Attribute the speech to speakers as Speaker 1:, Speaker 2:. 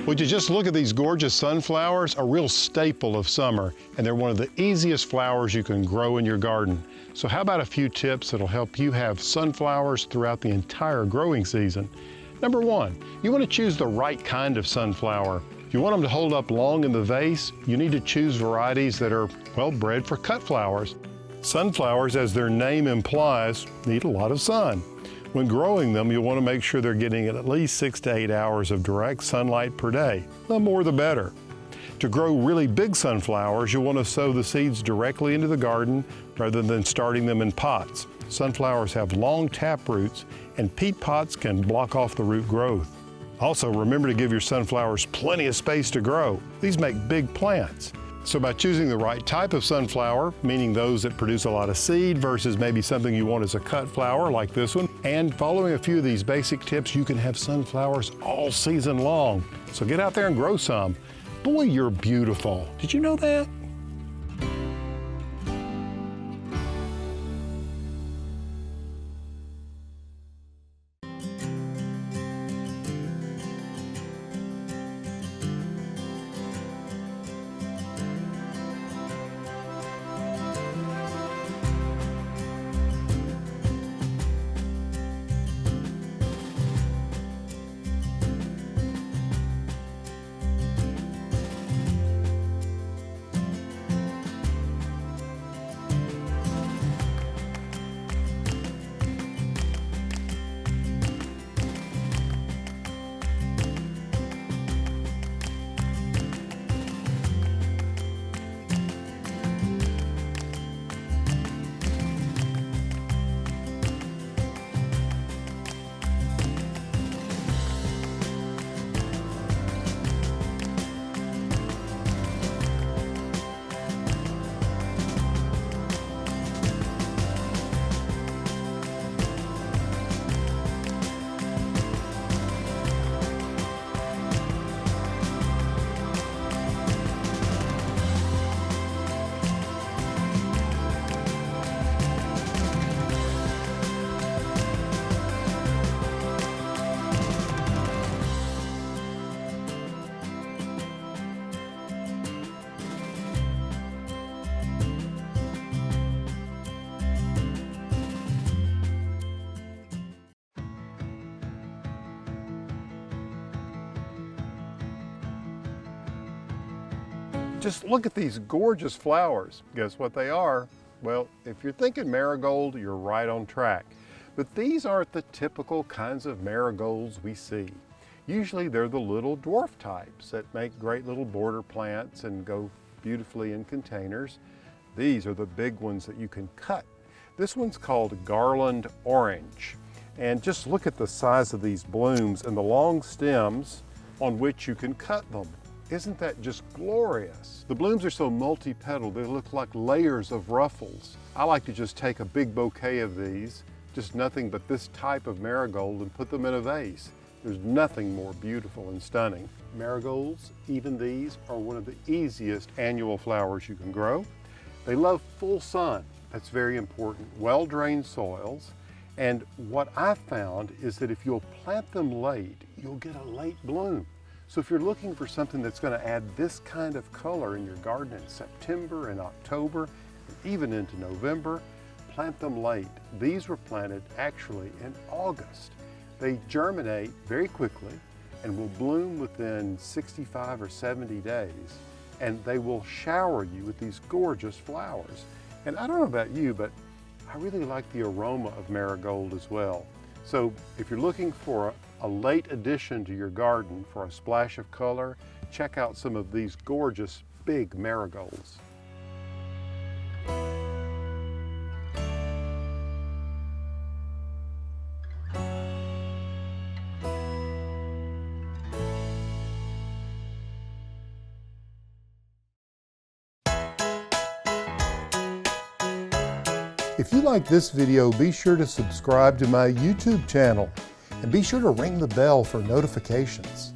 Speaker 1: Would you just look at these gorgeous sunflowers? A real staple of summer, and they're one of the easiest flowers you can grow in your garden. So how about a few tips that'll help you have sunflowers throughout the entire growing season? Number one, you want to choose the right kind of sunflower. If you want them to hold up long in the vase, you need to choose varieties that are, well, bred for cut flowers. Sunflowers, as their name implies, need a lot of sun. When growing them, you'll want to make sure they're getting at least 6 to 8 hours of direct sunlight per day. The more the better. To grow really big sunflowers, you'll want to sow the seeds directly into the garden rather than starting them in pots. Sunflowers have long tap roots, and peat pots can block off the root growth. Also, remember to give your sunflowers plenty of space to grow. These make big plants. So by choosing the right type of sunflower, meaning those that produce a lot of seed versus maybe something you want as a cut flower like this one, and following a few of these basic tips, you can have sunflowers all season long. So get out there and grow some. Boy, you're beautiful. Did you know that? Just look at these gorgeous flowers. Guess what they are? Well, if you're thinking marigold, you're right on track. But these aren't the typical kinds of marigolds we see. Usually they're the little dwarf types that make great little border plants and go beautifully in containers. These are the big ones that you can cut. This one's called garland orange. And just look at the size of these blooms and the long stems on which you can cut them. Isn't that just glorious? The blooms are so multi-petaled, they look like layers of ruffles. I like to just take a big bouquet of these, just nothing but this type of marigold, and put them in a vase. There's nothing more beautiful and stunning. Marigolds, even these, are one of the easiest annual flowers you can grow. They love full sun. That's very important. Well-drained soils. And what I found is that if you'll plant them late, you'll get a late bloom. So if you're looking for something that's going to add this kind of color in your garden in September and October, and even into November, plant them late. These were planted actually in August. They germinate very quickly and will bloom within 65 or 70 days, and they will shower you with these gorgeous flowers. And I don't know about you, but I really like the aroma of marigold as well. So if you're looking for a late addition to your garden for a splash of color, check out some of these gorgeous big marigolds. If you like this video, be sure to subscribe to my YouTube channel and be sure to ring the bell for notifications.